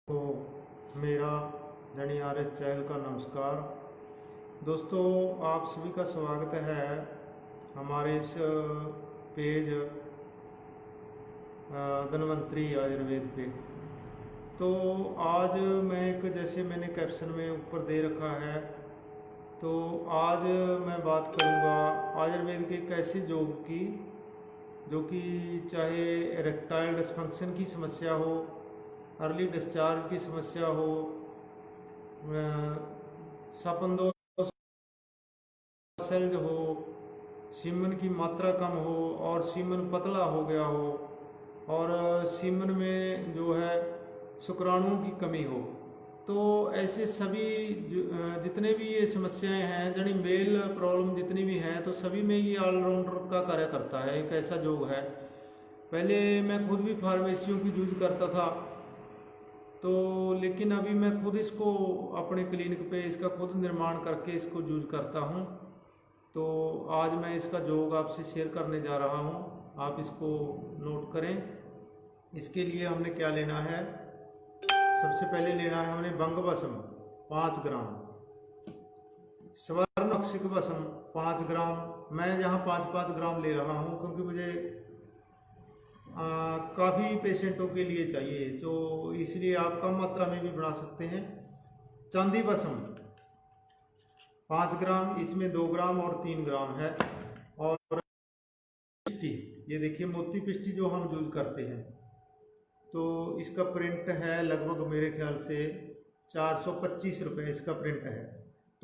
तो मेरा जनी आर एस चैनल का नमस्कार। दोस्तों, आप सभी का स्वागत है हमारे इस पेज धन्वंतरी आयुर्वेद पे। तो आज मैं जैसे मैंने कैप्शन में ऊपर दे रखा है, तो आज मैं बात करूँगा आयुर्वेद के एक ऐसे योग की जो कि चाहे इरेक्टाइल डिसफंक्शन की समस्या हो, अर्ली डिस्चार्ज की समस्या हो, सपंदोष सेल्ज हो, सीमन की मात्रा कम हो और सीमन पतला हो गया हो, और सीमन में जो है शुक्राणुओं की कमी हो, तो ऐसे सभी जितने भी ये समस्याएं हैं, जनी मेल प्रॉब्लम जितनी भी हैं, तो सभी में ये ऑलराउंडर का कार्य करता है। एक ऐसा योग है। पहले मैं खुद भी फार्मेसियों की यूज करता था, तो लेकिन अभी मैं खुद इसको अपने क्लिनिक पे इसका खुद निर्माण करके इसको यूज करता हूँ। तो आज मैं इसका योग आपसे शेयर करने जा रहा हूँ, आप इसको नोट करें। इसके लिए हमने क्या लेना है, सबसे पहले लेना है हमने भंग भस्म 5 ग्राम, स्वर्ण अक्षिक भस्म 5 ग्राम। मैं यहाँ 5-5 ग्राम ले रहा हूँ क्योंकि मुझे काफ़ी पेशेंटों के लिए चाहिए, तो इसलिए आप कम मात्रा में भी बना सकते हैं। चांदी भस्म 5 ग्राम, इसमें 2 ग्राम और 3 ग्राम है। और पिष्टी, ये देखिए मोती पिष्टी जो हम यूज करते हैं, तो इसका प्रिंट है लगभग मेरे ख्याल से 425 रुपये इसका प्रिंट है।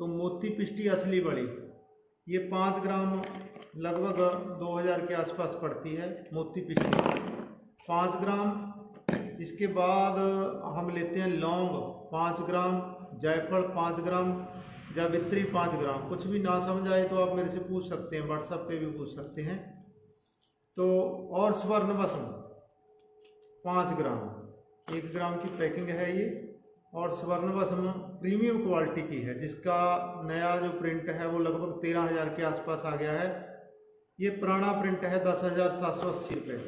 तो मोती पिष्टी असली बड़ी, ये 5 ग्राम लगभग 2000 के आसपास पड़ती है मोती पिष्टी 5 ग्राम। इसके बाद हम लेते हैं लौंग 5 ग्राम, जायफल 5 ग्राम, जावित्री 5 ग्राम। कुछ भी ना समझ आए तो आप मेरे से पूछ सकते हैं, व्हाट्सएप पे भी पूछ सकते हैं। तो और स्वर्ण भस्म 5 ग्राम, 1 ग्राम की पैकिंग है ये। और स्वर्ण भस्म प्रीमियम क्वालिटी की है, जिसका नया जो प्रिंट है वो लगभग 13,000 के आसपास आ गया है। ये पुराना प्रिंट है 10,780 रुपये।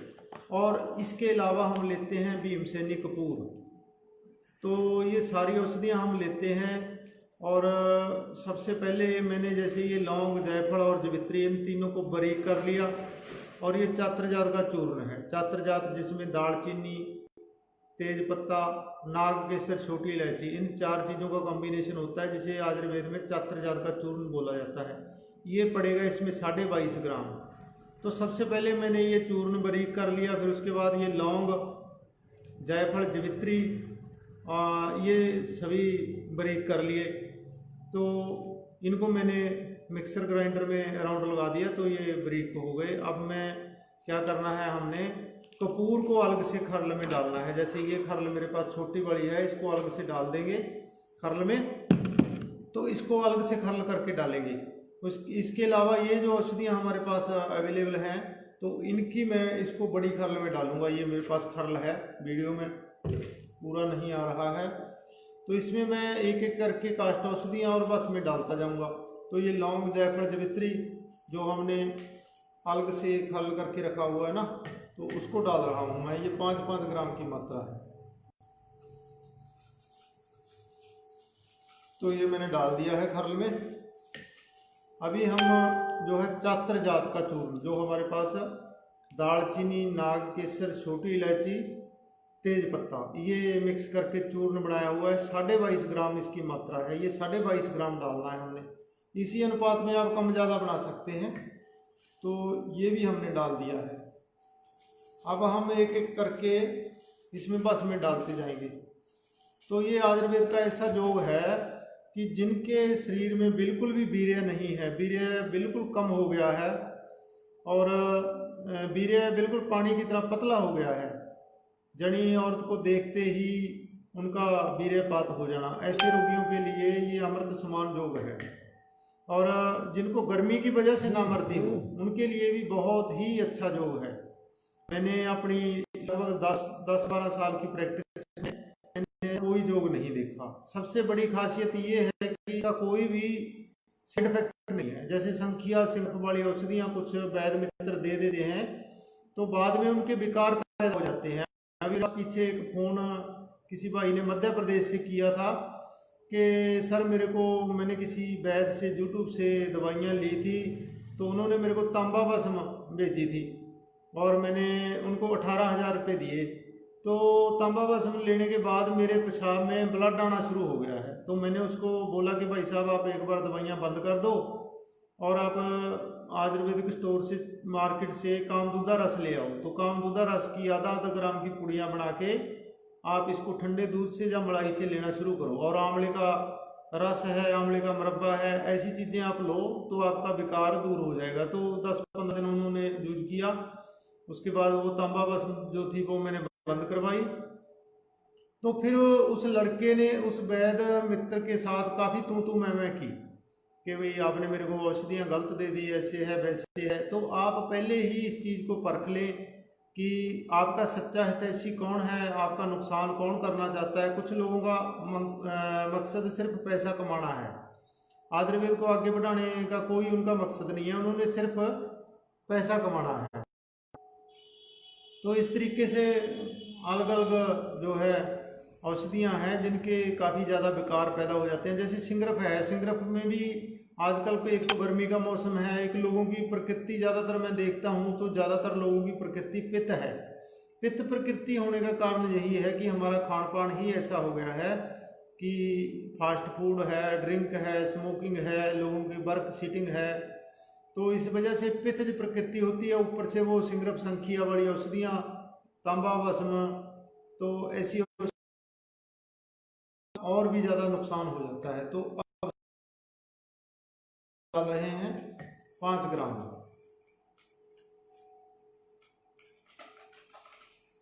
और इसके अलावा हम लेते हैं भीमसेनी कपूर। तो ये सारी औषधियाँ हम लेते हैं। और सबसे पहले मैंने जैसे ये लौंग, जायफल और जावित्री, इन तीनों को बारीक कर लिया। और ये चात्रजात का चूर्ण है, चात्रजात जिसमें दालचीनी, तेज पत्ता, नाग केसर, छोटी इलायची, इन 4 चीज़ों का कॉम्बिनेशन होता है, जिसे आयुर्वेद में चात्रजात का चूर्ण बोला जाता है। ये पड़ेगा इसमें 22.5 ग्राम। तो सबसे पहले मैंने ये चूर्ण बारीक कर लिया, फिर उसके बाद ये लौंग, जायफल, जावित्री ये सभी बारीक कर लिए। तो इनको मैंने मिक्सर ग्राइंडर में अराउंड लगा दिया, तो ये बारीक हो गए। अब मैं क्या करना है, हमने कपूर को अलग से खरल में डालना है। जैसे ये खरल मेरे पास छोटी बड़ी है, इसको अलग से डाल देंगे खरल में, तो इसको अलग से खरल करके डालेंगे। इसके अलावा ये जो औषधियाँ हमारे पास अवेलेबल हैं, तो इनकी मैं इसको बड़ी खरल में डालूंगा। ये मेरे पास खरल है, वीडियो में पूरा नहीं आ रहा है, तो इसमें मैं एक एक करके काष्ठ औषधियाँ और बस मैं डालता जाऊंगा। तो ये लौंग, जायफल, जावित्री जो हमने अलग से खरल करके रखा हुआ है ना, तो उसको डाल रहा हूँ मैं। ये 5-5 ग्राम की मात्रा है। तो ये मैंने डाल दिया है खरल में। अभी हम जो है चात्रजात का चूर्ण, जो हमारे पास दालचीनी, नाग केसर, छोटी इलायची, तेज पत्ता, ये मिक्स करके चूर्ण बनाया हुआ है, 22.5 ग्राम इसकी मात्रा है। ये 22.5 ग्राम डालना है हमने। इसी अनुपात में आप कम ज़्यादा बना सकते हैं। तो ये भी हमने डाल दिया है। अब हम एक एक करके इसमें बस में डालते जाएंगे। तो ये आयुर्वेद का ऐसा योग है कि जिनके शरीर में बिल्कुल भी वीर्य नहीं है, वीर्य बिल्कुल कम हो गया है, और वीर्य बिल्कुल पानी की तरह पतला हो गया है, जनी औरत को देखते ही उनका वीर्यपात हो जाना, ऐसे रोगियों के लिए ये अमृत समान योग है। और जिनको गर्मी की वजह से नामर्दी हो, उनके लिए भी बहुत ही अच्छा योग है। मैंने अपनी लगभग 10-12 साल की प्रैक्टिस में मैंने कोई योग नहीं देखा। सबसे बड़ी खासियत ये है कि इसका कोई भी साइड इफेक्ट नहीं है। जैसे संखिया सिंप वाली औषधियाँ कुछ वैद्य मित्र दे देते हैं, तो बाद में उनके विकार पैदा हो जाते हैं। अभी पीछे एक फोन किसी भाई ने मध्य प्रदेश से किया था कि सर मैंने किसी वैद्य से यूट्यूब से दवाइयाँ ली थी, तो उन्होंने मेरे को तांबा भस्म भेजी थी और मैंने उनको 18,000 रुपये दिए। तो तांबा भस्म लेने के बाद मेरे पेशाब में ब्लड आना शुरू हो गया है। तो मैंने उसको बोला कि भाई साहब आप एक बार दवाइयाँ बंद कर दो और आप आयुर्वेदिक स्टोर से मार्केट से कामदूदा रस ले आओ। तो कामदूदा रस की आधा ग्राम की पुड़ियाँ बना के आप इसको ठंडे दूध से या मलाई से लेना शुरू करो। और आंवले का रस है, आंवले का मुरब्बा है, ऐसी चीज़ें आप लो तो आपका विकार दूर हो जाएगा। तो 10-15 दिन उन्होंने यूज किया। उसके बाद वो तांबा भस्म जो थी वो मैंने बंद करवाई। तो फिर उस लड़के ने उस वैद्य मित्र के साथ काफ़ी तू मैं की कि भाई आपने मेरे को औषधियाँ गलत दे दी, ऐसे है वैसे है। तो आप पहले ही इस चीज़ को परख लें कि आपका सच्चा हितैषी कौन है, आपका नुकसान कौन करना चाहता है। कुछ लोगों का मकसद सिर्फ पैसा कमाना है, आयुर्वेद को आगे बढ़ाने का कोई उनका मकसद नहीं है, उन्होंने सिर्फ पैसा कमाना है। तो इस तरीके से अलग अलग जो है औषधियाँ हैं जिनके काफ़ी ज़्यादा विकार पैदा हो जाते हैं। जैसे सिंगरफ है, सिंगरफ में भी आजकल को एक तो गर्मी का मौसम है, एक लोगों की प्रकृति ज़्यादातर मैं देखता हूँ तो ज़्यादातर लोगों की प्रकृति पित्त है। पित्त प्रकृति होने का कारण यही है कि हमारा खान पान ही ऐसा हो गया है कि फास्ट फूड है, ड्रिंक है, स्मोकिंग है, लोगों की वर्क सीटिंग है। तो इस वजह से पित्त जो प्रकृति होती है, ऊपर से वो सिंगरफ संखिया वाली औषधियाँ, तांबा भस्म, तो ऐसी और भी ज़्यादा नुकसान हो जाता है। तो अब डाल रहे हैं 5 ग्राम।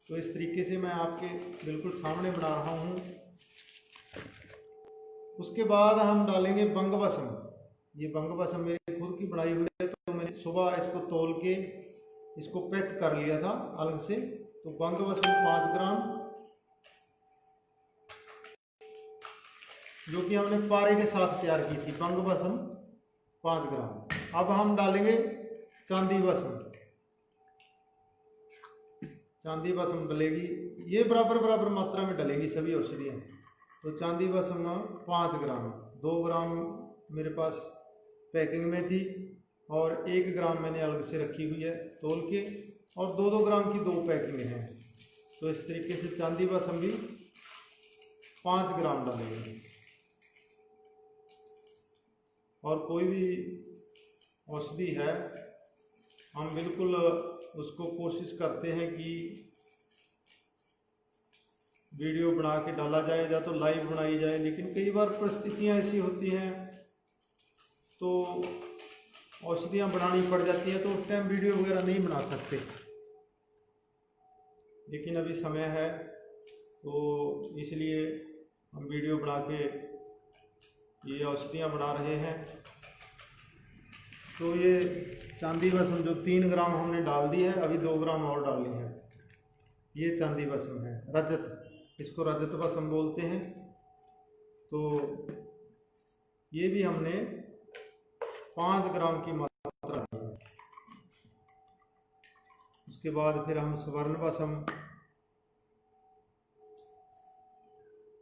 तो इस तरीके से मैं आपके बिल्कुल सामने बना रहा हूँ। उसके बाद हम डालेंगे बंग भस्म। ये बंग भस्म मेरी खुद की बनाई हुई है, तो मैंने सुबह इसको तौल के इसको पैक कर लिया था अलग से। तो बंग भस्म 5 ग्राम, जो कि हमने पारे के साथ तैयार की थी। बंग भस्म 5 ग्राम। अब हम डालेंगे चांदी भस्म। चांदी भस्म डलेगी, ये बराबर मात्रा में डलेगी सभी औषधियाँ। तो चांदी भस्म 5 ग्राम, 2 ग्राम मेरे पास पैकिंग में थी और 1 ग्राम मैंने अलग से रखी हुई है तोल के, और 2-2 ग्राम की 2 पैकिंग हैं। तो इस तरीके से चांदी भस्म भी 5 ग्राम डालेंगे। और कोई भी औषधि है हम बिल्कुल उसको कोशिश करते हैं कि वीडियो बना के डाला जाए या तो लाइव बनाई जाए, लेकिन कई बार परिस्थितियां ऐसी होती हैं तो औषधियां बनानी पड़ जाती है, तो उस टाइम वीडियो वगैरह नहीं बना सकते। लेकिन अभी समय है तो इसलिए हम वीडियो बना के ये औषधियाँ बना रहे हैं। तो ये चांदी भस्म जो 3 ग्राम हमने डाल दी है, अभी 2 ग्राम और डालनी है। ये चांदी भस्म है, रजत, इसको रजत भस्म बोलते हैं। तो ये भी हमने 5 ग्राम की मात्रा ली है। उसके बाद फिर हम स्वर्ण भस्म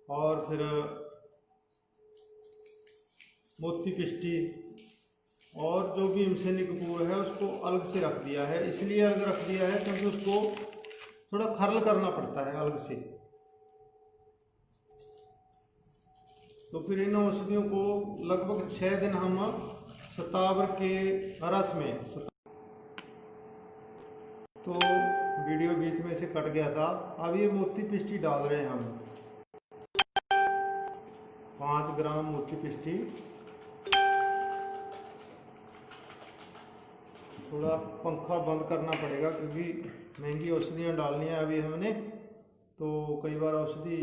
और फिर मोती पिष्टी और जो भी हिमसेनी कपूर है उसको अलग से रख दिया है। इसलिए अलग रख दिया है क्योंकि उसको थोड़ा खरल करना पड़ता है अलग से। तो फिर इन औषधियों को लगभग 6 दिन हम शतावर के रस में, तो वीडियो बीच में से कट गया था। अब ये मोती पिष्टी डाल रहे हैं हम 5 ग्राम मोती पिष्टी। थोड़ा पंखा बंद करना पड़ेगा क्योंकि महंगी औषधियाँ डालनी है अभी हमने, तो कई बार औषधि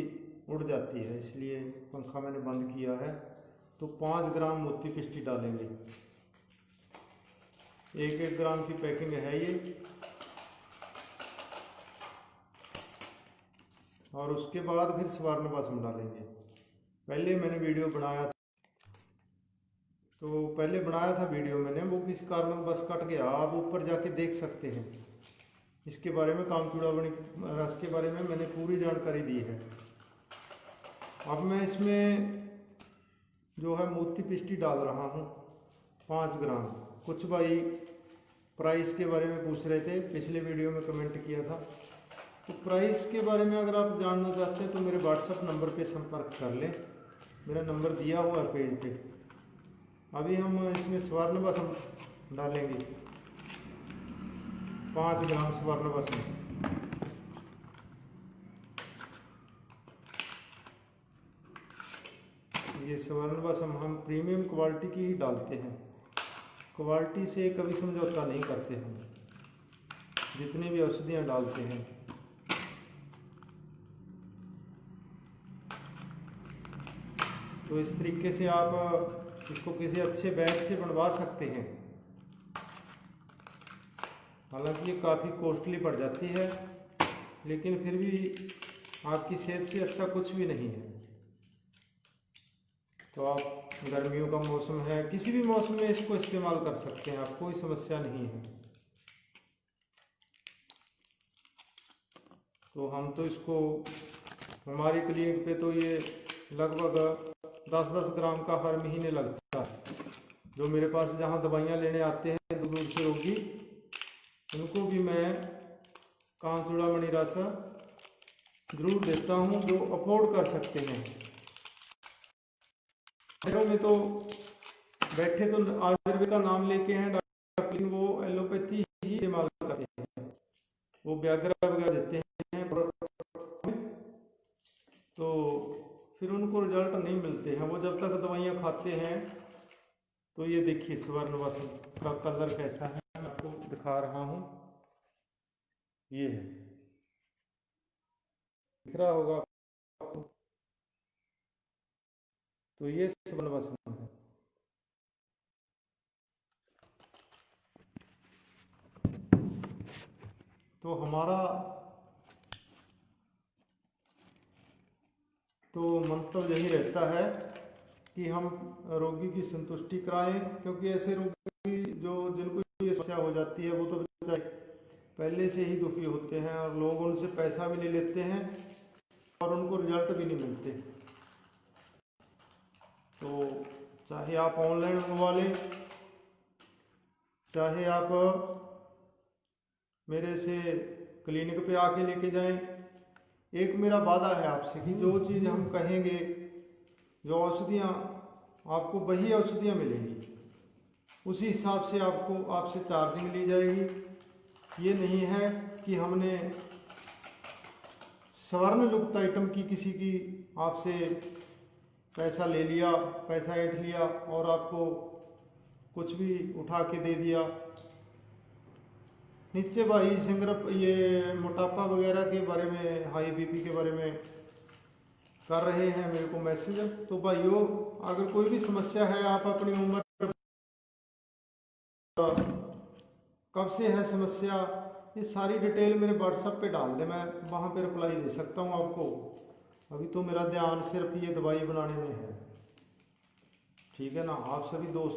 उड़ जाती है, इसलिए पंखा मैंने बंद किया है। तो 5 ग्राम मोती पिष्टी डालेंगे। 1-1 ग्राम की पैकिंग है ये। और उसके बाद फिर स्वर्ण भस्म डालेंगे। पहले मैंने वीडियो बनाया था, तो पहले बनाया था वीडियो मैंने, वो किस कारण बस कट गया। आप ऊपर जाके देख सकते हैं इसके बारे में, कामचूड़ामणि रस के बारे में मैंने पूरी जानकारी दी है। अब मैं इसमें जो है मोती पिष्टी डाल रहा हूँ 5 ग्राम। कुछ भाई प्राइस के बारे में पूछ रहे थे, पिछले वीडियो में कमेंट किया था। तो प्राइस के बारे में अगर आप जानना चाहते हैं तो मेरे व्हाट्सएप नंबर पे संपर्क कर लें, मेरा नंबर दिया हुआ है पेज पे। अभी हम इसमें स्वर्ण बसम डालेंगे 5 ग्राम स्वर्ण बसम। ये स्वर्ण बसम हम प्रीमियम क्वालिटी की ही डालते हैं, क्वालिटी से कभी समझौता नहीं करते हम, जितनी भी औषधियाँ डालते हैं। तो इस तरीके से आप इसको किसी अच्छे बैग से बनवा सकते हैं। हालांकि ये काफ़ी कॉस्टली पड़ जाती है, लेकिन फिर भी आपकी सेहत से अच्छा कुछ भी नहीं है। तो आप गर्मियों का मौसम है, किसी भी मौसम में इसको इस्तेमाल कर सकते हैं, आप कोई समस्या नहीं है। तो हम तो इसको हमारी क्लिनिक पे तो ये लगभग 10-10 ग्राम का हर महीने लगता है। जो मेरे पास जहाँ दवाइयाँ लेने आते हैं दूर दूर से रोगी, उनको भी मैं कांचूड़ा मणिरासा जरूर देता हूँ, जो अफोर्ड कर सकते हैं। शहरों में तो बैठे तो आयुर्वेद का नाम लेके हैं डॉक्टर, वो एलोपैथी ही इस्तेमाल करते हैं, वो व्याग्रा वगैरह देते हैं, तो फिर उनको रिजल्ट नहीं मिलते हैं। वो जब तक दवाइयाँ खाते हैं। तो ये देखिए स्वर्ण बसम का कलर कैसा है, मैं आपको दिखा रहा हूँ। ये है, दिख रहा होगा आपको। तो ये स्वर्ण बसम है। तो हमारा तो मंतव्य यही रहता है कि हम रोगी की संतुष्टि कराएं, क्योंकि ऐसे रोगी जो जिनको ये समस्या हो जाती है वो तो बेचारे पहले से ही दुखी होते हैं, और लोग उनसे पैसा भी ले लेते हैं और उनको रिजल्ट भी नहीं मिलते। तो चाहे आप ऑनलाइन मंगवा लें, चाहे आप मेरे से क्लिनिक पे आके लेके जाएं, एक मेरा वादा है आपसे कि जो चीज़ हम कहेंगे, जो औषधियाँ आपको वही औषधियाँ मिलेंगी, उसी हिसाब से आपसे चार्जिंग ली जाएगी। ये नहीं है कि हमने स्वर्ण युक्त आइटम की किसी की आपसे पैसा ले लिया, पैसा ऐंठ लिया और आपको कुछ भी उठा के दे दिया। नीचे भाई सिंगरप ये मोटापा वगैरह के बारे में, हाई बीपी के बारे में कर रहे हैं मेरे को मैसेज। तो भाइयों, अगर कोई भी समस्या है, आप अपनी उम्र कब से है समस्या, ये सारी डिटेल मेरे व्हाट्सएप पे डाल दें, मैं वहाँ पे रिप्लाई दे सकता हूँ आपको। अभी तो मेरा ध्यान सिर्फ ये दवाई बनाने में है, ठीक है ना। आप सभी दोस्त